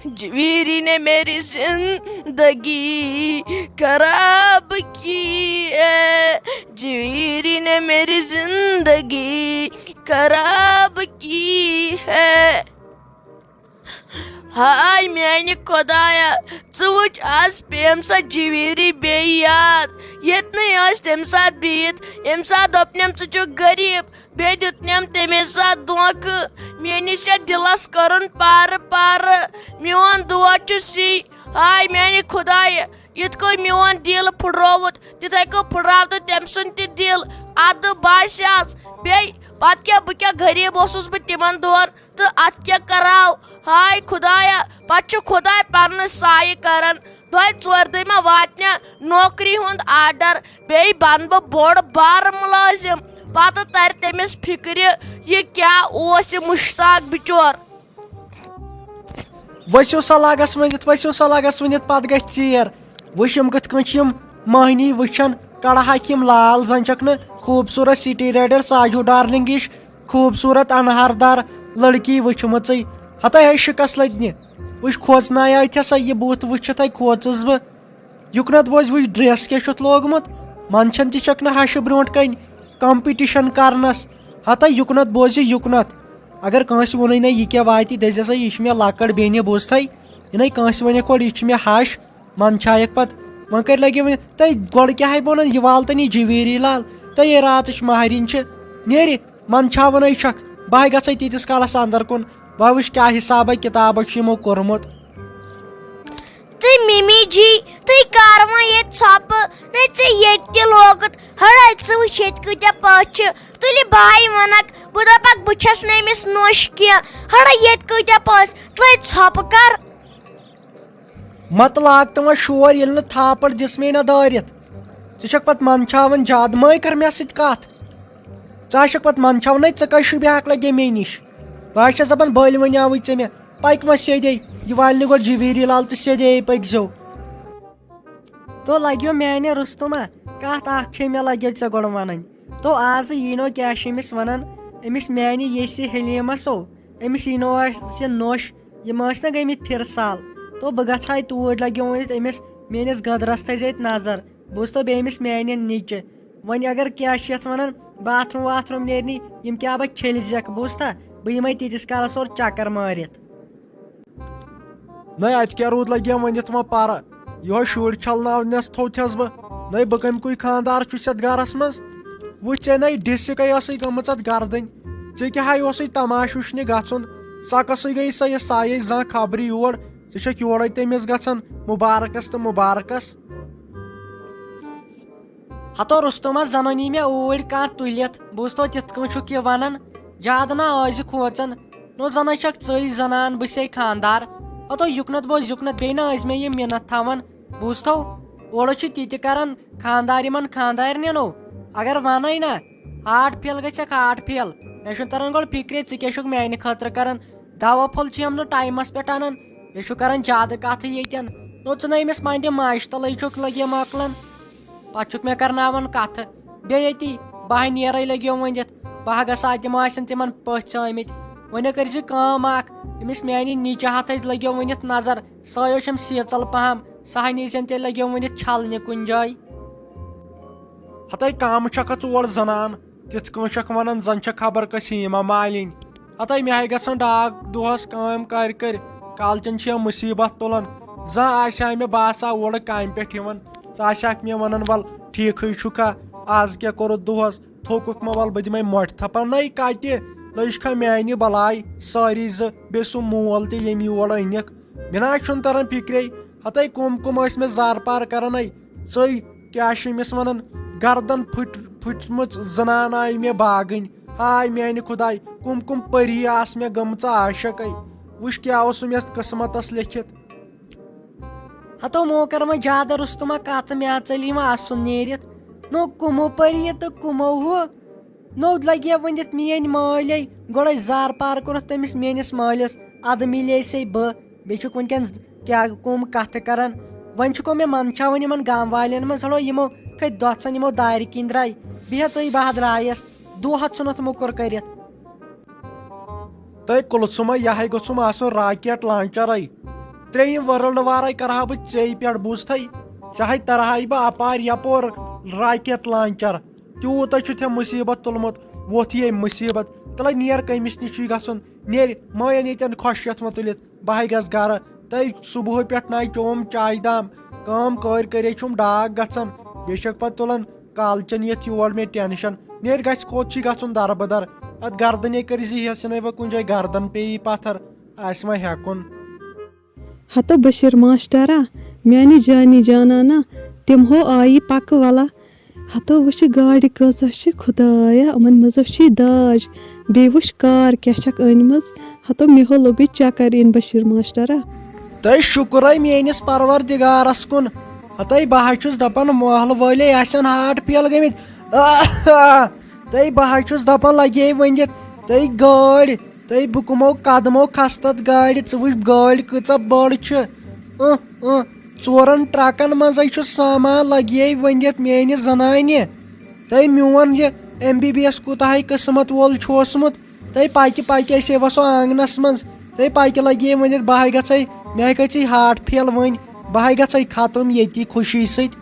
جویری نے میری زندگی خراب کی ہے، جویری نے میری زندگی خراب کی ہے۔ ہائے میانہِ خۄدایا ژٕ وٕچھ آز پیٚیَم سۄ جویری بیٚیہِ یاد ییٚتہِ نٕے ٲسۍ تَمہِ ساتہٕ بِہِتھ، ییٚمہِ ساتہٕ دوٚپنَم ژٕ چھُکھ غریٖب، بیٚیہِ دیُتنَم تَمے ساتہٕ دھوکہٕ، میٲنِس یتھ دِلس کوٚرُن پارٕ پارٕ، میون دود چھُ سُے۔ ہاے میانہِ خۄدایا یِتھ کٔنۍ میون دِل پھٕٹرووُتھ تِتھَے کٔنۍ پھٕٹراو تہٕ تٔمۍ سُنٛد تہِ دِل، اَدٕ باسیٛاس بیٚیہِ پتہٕ کیٛاہ بہٕ کیٛاہ غریٖب اوسُس بہٕ تِمن دۄہن تہٕ اَتھ کیٛاہ کراو۔ ہاے خۄدایا پتہٕ چھُ خۄداے پنُن سایہِ کران، دۄیہِ ژورِ دۄہہِ ما واتہِ مےٚ نوکری ہُنٛد آرڈر، بیٚیہِ بنہٕ بہٕ بوٚڑ بارٕ مُلٲزِم، پتہٕ ترِ تٔمِس فِکرِ یہِ کیٛاہ اوس یہِ مُشتاق بِچور۔ ؤسِو سا لگس ؤنِتھ پتہٕ گژھِ ژیر۔ وٕچھ یِم کِتھ کٔنۍ چھِ یِم مٔہنی وٕچھان، کڑہاکھ یِم لال زن چھکھ نہٕ خوٗبصوٗرت سٹی رایڈر ساجو ڈارلنگ ہِش خوٗبصوٗرت انہار دار لڑکی وٕچھمٕژٕے، ہتاے ہے شِکس لٔدنہِ۔ وٕچھ کھوژنایاتھ ہسا یہِ بُتھ وٕچھِتھے کھوژٕس بہٕ۔ یُکنت بوز وٕچھ ڈریس کیٛاہ چھُتھ لوگمُت، منٛچھن تہِ چھکھ نہٕ ہشہِ برونٛٹھ کنۍ کمپٹِشن کرنس، ہتاے یُکنت بوز یہِ یُکنت۔ اگر کٲنٛسہِ ووٚنُے نہ یہِ کیٛاہ واتہِ دٔپۍ سا یہِ چھِ مےٚ لۄکٕٹ بیٚنہِ بوٗزتھے، یِنَے کٲنٛسہِ وَنٮ۪کھ گۄڈٕ یہِ چھِ مےٚ ہش، منٛدچھایکھ پتہٕ وۄنۍ کَرِ لگہِ ؤنِتھ تہٕ گۄڈٕ کیٛاہ ہے ووٚنُن یہِ والتن یہِ جویری لال تہٕ یہِ راتٕچ مہرِنۍ چھِ نیرِ منٛدچھاوَنَے چھکھ، بہٕ ہے گژھے تیٖتِس کالس اندر کُن، بہٕ وٕچھ کیٛاہ حسابا کِتابا چھُ یِمو کوٚرمُت۔ تہٕ مِمی جی تُہۍ کر وۄنۍ ییٚتہِ ژھۄپہٕ نہ ژےٚ ییٚتہِ تہِ لوگُت، ہڑا ژٕ وٕچھ ییٚتہِ کۭتیاہ پٔژھۍ چھِ، تُلہِ بہے وَنکھ بہٕ دپکھ بہٕ چھس نہٕ أمِس نوٚش کینٛہہ، ہڑا ییٚتہِ کۭتیاہ پٔژھۍ تُلے ژھۄپہٕ کر۔ متہٕ لاگ تہٕ وۄنۍ شور ییٚلہِ نہٕ تھاپڑ دِژمے نہ دٲرِتھ، ژٕ چھکھ پتہٕ منٛدچھاوان زیادٕ، مٔے کر مےٚ سۭتۍ کتھ، ژٕ آسکھ پتہٕ منٛدچھاونے ژٕ کٔژ شوٗبہِ لگے مے نِش، بہٕ چھس دپان بٔلۍ ؤنیاوٕے ژےٚ مےٚ پٔکۍ وۄنۍ سیٚدے، یہِ والہِ نہٕ گۄڈٕ جویری لال تہٕ سیٚدے پٔکۍزیو۔ تو لگیو میانہِ رُستُما کتھ اکھ چھے مےٚ لگیو ژےٚ گۄڈٕ ونٕنۍ، تو آزٕ یٖنو کیٛاہ چھِ أمِس ونان أمِس میانہِ ییٚسہِ حلیٖمسو، أمِس یٖنو اسہِ نوٚش، یِم ٲسۍ نہ گٔمٕتۍ پھِرٕ سال، تو بہٕ گژھٕ ہا توٗرۍ لگیو ؤنِتھ أمِس میٲنِس گدرس تھٲیزِ اَتہِ نظر، بوٗزتو بیٚیہِ أمِس میانہِ نِچہِ، وۄنۍ اگر کیٛاہ چھِ یتھ ونان باتھروٗم واتھروٗم نیرنی یِم کیٛاہ بہٕ کھیٚلہِ زٮ۪کھ بوٗزتھا، بہٕ یِمے تیٖتِس کالس اورٕ چکر مٲرِتھ۔ نَے اَتہِ کیٛاہ روٗد لگیم ؤنِتھ وۄنۍ پرٕ، یِہوے شُرۍ چھلناونس تھوٚوتھس بہٕ، نَے بہٕ کَمہِ کُے خانٛدار چھُس یتھ گرس منٛز، وٕچھ ژےٚ نَے ڈِسِکے ٲسٕے گٔمٕژ اتھ گردٕنۍ، ژےٚ کیٛاہ ہے اوسُے تماشہٕ وٕچھنہِ گژھُن، سۄکسٕے گٔیے سۄ یہِ سایے زانٛہہ خبرٕ یور، ژٕ چھکھ یورے تٔمِس گژھان مُبارکس تہٕ مُبارکس۔ ہتو رُستُما زن اوٚنی مےٚ اوٗرۍ کانٛہہ تُلِتھ، بوٗزتو تِتھ کٔنۍ چھُکھ یہِ ونان، زیادٕ نہ ٲسۍ کھوژان، نو زَنَے چھکھ ژٕے زنان بہٕ چھسے خانٛدار، ہتو یُکنت بوز یُکنت بیٚیہِ نہ ٲسۍ مےٚ یہِ مِنت تھاوان، بوٗزتھو اورٕ چھِ تِتہِ کران خانٛدار یِمن خانٛدارنٮ۪نو، اگر ونے نہ ہاٹ فیل گژھکھ ہاٹ فیل، مےٚ چھُنہٕ تران گۄڈٕ فِکرِ ژٕ کیٛاہ چھُکھ میانہِ خٲطرٕ کران، دوا پھوٚل چھِ یِم نہٕ ٹایمس پٮ۪ٹھ انان، یہِ چھُ کران زیادٕ کتھٕ ییٚتٮ۪ن، نو ژٕ نَے أمِس پننہِ ماجہِ تلے چھُکھ لگے مۄکلان، پتہٕ چھُکھ مےٚ کرناوان کتھٕ، بیٚیہِ ییٚتی بہٕ ہے نیرے لگیو ؤنِتھ، بہٕ ہا گژھٕ تِم آسن تِمن پٔژھۍ ژٲمٕتۍ، وۄنۍ کٔرۍ زِ کٲم اکھ أمِس میانہِ نِچہِ ہتھے لگیو ؤنِتھ نظر، سۄے چھم سیٖژل پہم، سۄ ہا نیٖزٮ۪ن تیٚلہِ لگیو ؤنِتھ چھلنہِ کُنہِ جایہِ۔ ہتاے کامہٕ چھکھ ژور زنان، تِتھ کٔنۍ چھکھ ونان زن چھکھ خبر کٔژ ہیٖما مالِنۍ، ہتاے مےٚ ہے گژھان ڈاک دۄہس کٲم کر کر، کالچن چھِ یِم مُصیٖبت تُلان، زانٛہہ آسہِ ہا مےٚ بہٕ آسہٕ ہا اورٕ کامہِ پٮ۪ٹھ یِوان، ژٕ آسہکھ مےٚ ونان ول ٹھیٖکھٕے چھُکھا آز کیٛاہ کوٚرُتھ دۄہس، تھوٚکُکھ ما ول بہٕ دِمے مۄٹھ تھپا، نَے کتہِ لٔجکھا میانہِ بلاے سٲری زٕ، بیٚیہِ سُہ مول تہِ ییٚمۍ یور أنِکھ، مےٚ نہ چھُنہٕ تران فِکرے، ہتاے کُم ٲسۍ مےٚ زارٕ پار کران، ژٕے کیٛاہ چھِ أمِس ونان گردن پھٕٹمٕژ زنان آیہِ مےٚ باگٕنۍ، ہاے میانہِ خۄداے کُم پٔری آسہٕ مےٚ گٔمژٕ عاشقے، وٕچھ کیٛاہ اوسُم یتھ قٕسمتس لیکھِتھ۔ ہتو مو کر وۄنۍ زیادٕ رُستُما کتھ، مےٚ ژٔلۍ وۄنۍ اَسُن نیٖرِتھ، نو کُمو پٔری تہٕ کُمو ہُہ، نو لگے ؤنِتھ میٲنۍ مٲلۍ گۄڈے زارٕ پار کوٚرُتھ تٔمِس میٲنِس مٲلِس، ادٕ مِلے سے بہٕ، بیٚیہِ چھُکھ وُنکیٚن کیٛاہ کُم کتھٕ کران، وۄنۍ چھُکھ مےٚ منٛدچھاوان یِمن گام والٮ۪ن منٛز، ہڑو یِمو کھٔتۍ دۄژن یِمو دارِ کِنۍ درٛاے، بیٚیہِ ژٕے بہٕ درٛایس دۄہ ژھُنتھ موٚکُر کٔرِتھ۔ تہٕ کُلسُما یہِ ہے گوٚژھُم آسُن راکیٹ لانچرے، ترٛیٚیِم ورلڈ وارے کرہا بہٕ ژےٚ پٮ۪ٹھ بوٗزتھے ژےٚ ترہاے بہٕ اپارِ یپور راکیٹ لانچر تیوٗتاہ چھُتھ مُصیٖبت تُلمُت ووٚتھ یے مُصیٖبت تلے نیر کٔمِس نِش چھُے گژھُن نیر مٲیِن ییٚتٮ۪ن خۄشیت وۄنۍ تُلِتھ بہٕ گژھٕ گرٕ تۄہہِ صبحٲے پٮ۪ٹھ ناے چوم چایہِ دام کٲم کٔرۍ چھُم ڈاک گژھان بیٚیہِ چھکھ پتہٕ تُلان کالچن یتھ یور مےٚ ٹینشن نیر گژھِ کوٚت چھُے گژھُن دربدر اتھ گردنے کٔرزِ ہٮ۪س ژھٕنَے وۄنۍ کُنہِ جایہِ گردن پیٚیی پتھر آسہِ وۄنۍ ہٮ۪کُن ہتو بشیٖر ماشٹرا میانہِ جانی جانانا تِمہو آیہِ پکہٕ ولا ہتو وٕچھِ گاڑِ کۭژاہ چھِ خدایا یِمن منٛزو چھی داج بیٚیہِ وٕچھ کار کیٛاہ چھکھ أنمٕژ ہتو مےٚ لوٚگُے چکر یِنۍ بشیٖر ماشٹرا تۄہہِ شُکرے میٲنِس پروردِگارس کُن ہتے بہٕ حظ چھُس دپان محلہٕ وٲلے آسن ہاٹ فیل گٔمٕتۍ تۄہہِ بہٕ حظ چھُس دپان لگے ؤنِتھ تۄہہِ گٲڑۍ تۄہہِ بہٕ کٕمو قدمو کھس تتھ گاڑِ ژٕ وٕچھ گٲڑۍ کۭژاہ بٔڑ چھِ 4 ٹرکن منٛزے چھُ سامان لگے ؤنِتھ میٲنہِ زنانہِ تۄہہِ میون یہِ MBBS کوٗتاہ قٕسمت وول چھُ اوسمُت تۄہہِ پکہِ أسۍ وسو آنگنس منٛز تۄہہِ پکہِ لگے ؤنِتھ بہٕ گژھے مےٚ گژھِ ہاٹ فیل وۄنۍ بہٕ گژھے ختم ییٚتی خوشی سۭتۍ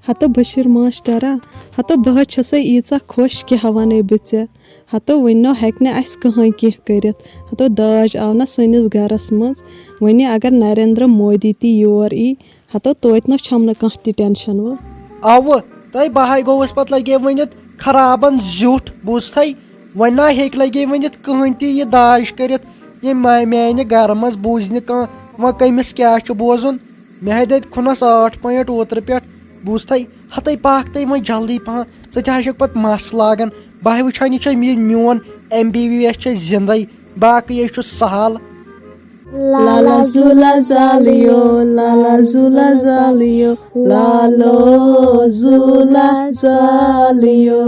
ہتو بشیٖر ماشٹرا ہتو بہٕ حظ چھسے ییٖژاہ خۄش کیٛاہ ونے بہٕ ژےٚ ہتو وۄنۍ ہیٚکہِ نہٕ اسہِ کٕہٕنۍ کینٛہہ کٔرِتھ ہتو داج آو نہ سٲنِس گرس منٛز وۄنۍ اگر نریندر مودی تہِ یور ای ہتو توتہِ نہ چھم نہٕ کانٛہہ تہِ ٹینشن وۄنۍ اَوٕ تۄہہِ بہے گوٚوُس پتہٕ لگے ؤنِتھ خرابن زیُٹھ بوٗزتھے وۄنۍ نہ ہیٚکہِ لگے ؤنِتھ کٕہٕنۍ تہِ یہِ داج کٔرِتھ یہِ میانہِ گرٕ منٛز بوٗزِ نہٕ کانٛہہ وۄنۍ کٔمِس کیٛاہ چھُ بوزُن مےٚ دِتۍ کھُنس 8 پویِنٹ اوترٕ پٮ۪ٹھ بوٗزتھے ہتے پاک تے وۄنۍ جلدی پہن ژٕ تہِ حظ چھکھ پتہٕ مس لاگان بہٕ وٕچھان یہِ چھا میون MBBS چھِ زندے باقٕے یے چھُ سہل لالا زولا زالیو لالا زولا زالیو لالو زولا زالیو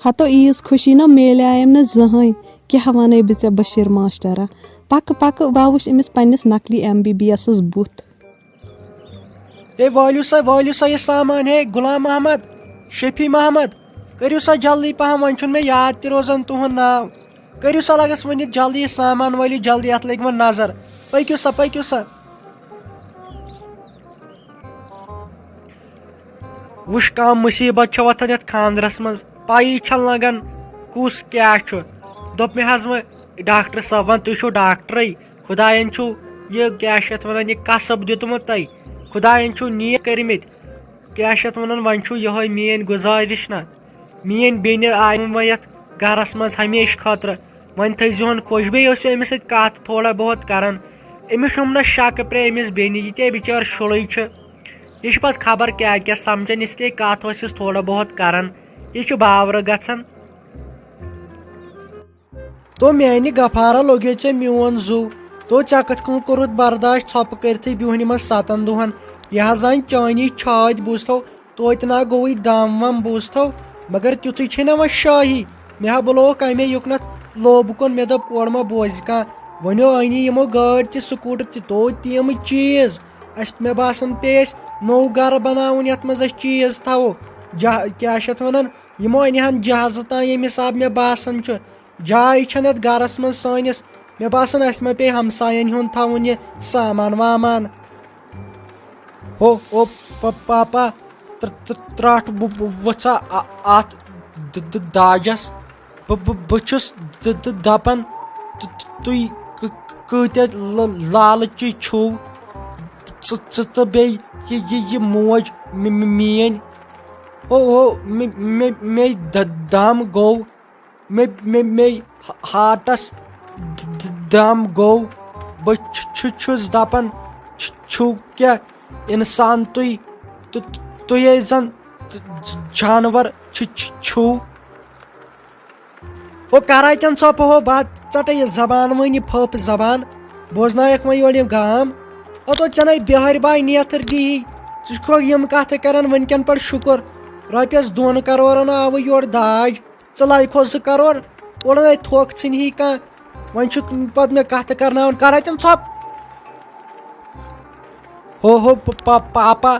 ہتو عیٖز خوشی نہ میلیایم نہٕ زٕہٕنۍ کیٛاہ ونے بہٕ ژےٚ بشیٖر ماشٹرا پکہٕ بہٕ وٕچھ أمِس پننِس نقلی MBBS بُتھ ہے وٲلِو سا یہِ سامان ہے غلام محمد شفیع محمد کٔرِو سا جلدی پہم وۄنۍ چھُنہٕ مےٚ یاد تہِ روزان تُہُنٛد ناو کٔرِو سا لگس ؤنِتھ جلدی یہِ سامان وٲلِو جلدی اتھ لٔگۍ وۄنۍ نظر پٔکِو سا وٕچھ کانٛہہ مُصیٖبت چھِ وۄتھان یتھ خانٛدرس منٛز پایی چھنہٕ لگان کُس کیٛاہ چھُ دوٚپ مےٚ حظ وۄنۍ ڈاکٹر صٲبن تُہۍ چھِو ڈاکٹرے خۄداین چھُو یہِ کیٛاہ چھِ یتھ ونان یہِ کسب دیُتمُت تۄہہِ خۄداین چھُو نیک کٔرمٕتۍ کیٛاہ چھِ یتھ ونان وۄنۍ چھُ یِہوے میٲنۍ گُزٲرِش نہ میٲنۍ بیٚنہِ آیہِ وۄنۍ یتھ گرس منٛز ہمیشہٕ خٲطرٕ وۄنۍ تھٲیزِہون خۄش بیٚیہِ ٲسِو أمِس سۭتۍ کتھ تھوڑا بہت کران أمِس چھُم نہ شک پرے أمِس بیٚنہِ یہِ تے بِچٲر شُرٕے چھِ یہِ چھِ پتہٕ خبر کیٛاہ سمجان اس لیے کتھ ٲسِس تھوڑا بہت کران یہِ چھُ باورٕ گژھان تو میانہِ گفارا لوٚگے ژےٚ میون زُو تو ژےٚ کِتھ کٔنۍ کوٚرُتھ برداشت ژھۄپہٕ کٔرتھٕے بیوٗہنہِ منٛز 7 دۄہن یہِ حظ انہِ چٲنی چھاتۍ بوٗزتھو توتہِ نہ گوٚوُے دم وم بوٗزتھو مگر تیُتھُے چھے نہ وۄنۍ شٲہی مےٚ ہا بُلووُکھ امے یُکنتھ لوبہٕ کُن مےٚ دوٚپ اورٕ ما بوزِ کانٛہہ وۄنۍ أنی یِمو گٲڑۍ تہِ سکوٗٹر تہِ توتہِ تِم چیٖز اسہِ مےٚ باسان پیٚیہِ اسہِ نوٚو گرٕ بناوُن یتھ منٛز أسۍ چیٖز تھاوو کیٛاہ چھِ اتھ ونان یِمو أنۍ ہن جہازٕ تام ییٚمہِ حساب مےٚ باسان چھُ جاے چھنہٕ یتھ گرس منٛز سٲنِس مےٚ باسان اسہِ ما پیٚیہِ ہمساین ہُنٛد تھاوُن یہِ سامان وامان او پاپا ترٛٹھ وٕژھا اتھ داجس بہٕ چھُس دپان تُہۍ کۭتیاہ لالچی چھِو ژٕ تہٕ بیٚیہِ یہِ موج میٲنۍ مے دم گوٚو مے ہاٹس دم گوٚو بہٕ چھُس دپان چھُو کیٛاہ انسان تُہۍ زن جانور چھِو کرا تٮ۪ن ژۄپہٕ بات ژٹے یہِ زبان وۄنۍ یہِ پھٔپ زبان بوزنایکھ وۄنۍ یورٕ یِم گام تو ژےٚ نے بِہٲرۍ باے نیتھر دی ژٕ چھُکھ یِم کتھٕ کران وٕنکٮ۪ن پٮ۪ٹھ شُکر رۄپیس 2 کرورن آوٕ یورٕ داج ژٕ لایکھو 2 کرور اورٕ نے تھوکھ ژھٕنہی کانٛہہ وۄنۍ چھُکھ پتہٕ مےٚ کتھٕ کرناوان کرا تٮ۪ن ژۄپ پاپا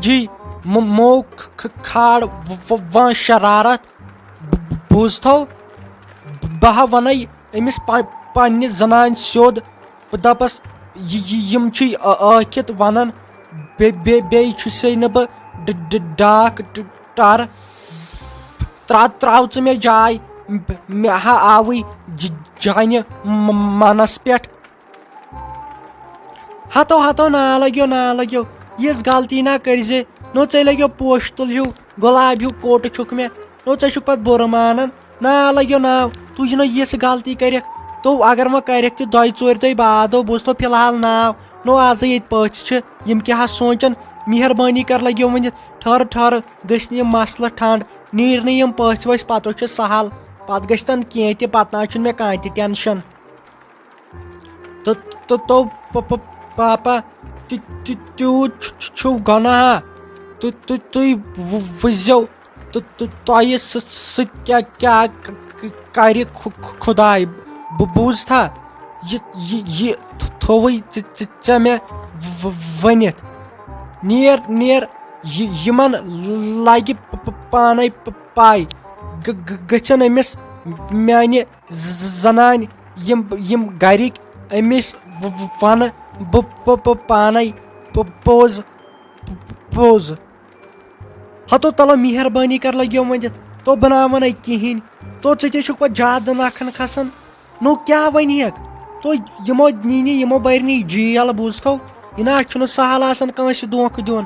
جی مو کھاڑ وان شرارت بوٗزتھو بہٕ ہا ونے أمِس پننہِ زنانہِ سیوٚد بہٕ دپس یم چھ آکھت ونان بیٚیہِ چھُسے نہٕ بہٕ ڈاک ٹر تراو ژٕ مےٚ جاے مےٚ ہا آوٕے جانہِ منس پٮ۪ٹھ ہتو نا لگیو یژھ غلطی نا کرزِ نو ژےٚ لگیو پوشتُل ہیوٗ گۄلاب ہیوٗ کوٹ چھُکھ مےٚ نو ژےٚ چھُکھ پتہٕ بُرٕ مانان نا لگیو ناو تُہۍ نو یژھ غلطی کٔرِکھ تو اگر وۄنۍ کرکھ تہِ 2-4 دۄہ بادو بہٕ اوسُس فی الحال ناو نو آزے ییٚتہِ پٔژھۍ چھِ یِم کیٛاہ سونٛچن مہربٲنی کر لگیو ؤنِتھ ٹھہر گٔژھۍ نہٕ یِم مسلہٕ ٹھنٛڈ نیٖرۍ نہٕ یِم پٔژھۍ ؤژھۍ پتہٕ چھُ سہل پتہٕ گژھِ تن کینٛہہ تہِ پتہٕ نہ چھُنہٕ مےٚ کانٛہہ تہِ ٹٮ۪نشن تو پاپا تیوٗت چھُو گۄناہ تُہۍ وٕچھزیو تۄہہِ سۭتۍ کیٛاہ کرِ خۄداے بوٗزتھا یہِ تھووٕے ژےٚ مےٚ ؤنِتھ نیر یِمن لگہِ پانے پاے گٔژھن أمِس میانہِ زنانہِ یِم گرِکۍ أمِس ونہٕ بہٕ پانے پوٚز ہتو تلو مہربٲنی کر لگیو ؤنِتھ تو بہٕ نا ونے کہیٖنۍ تو ژٕ تہِ چھُکھ پتہٕ زیادٕ نکھن کھسان نو کیٛاہ ونہکھ تو یِمو نی یِمو برنی جیل بوٗزتھو یہِ نہ چھُنہٕ سہل آسان کٲنٛسہِ دھونکہٕ دیُن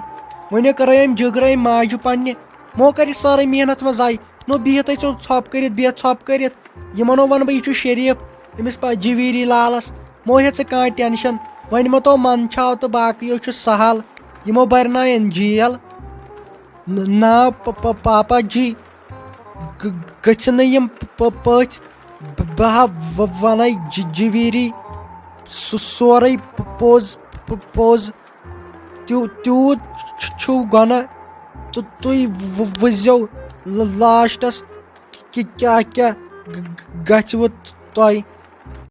وۄنۍ کرے أمۍ جگرے ماجہِ پننہِ مو کر یہِ سٲرٕے محنت وۄنۍ ضایہِ نو بِہتھٕے ژٕ ژھۄپ کٔرِتھ بیٚہہ ژھۄپ کٔرِتھ یِمن ونہٕ بہٕ یہِ چھُ شریٖف أمِس جویٖری لالس مو ہے ژٕ کانٛہہ ٹٮ۪نشن وۄنۍ متو منٛدچھاو تہٕ باقٕیو چھُ سہل یِمو برناین جیل ناو پاپا جی گٔژھِ نہٕ یِم پٔژھۍ بہٕ ہا ونے جویٖری سورُے پوٚز تیوٗت چھُو گۄناہ تہٕ تُہۍ وٕچھزیو لاسٹس کیٛاہ گژھوٕ تۄہہِ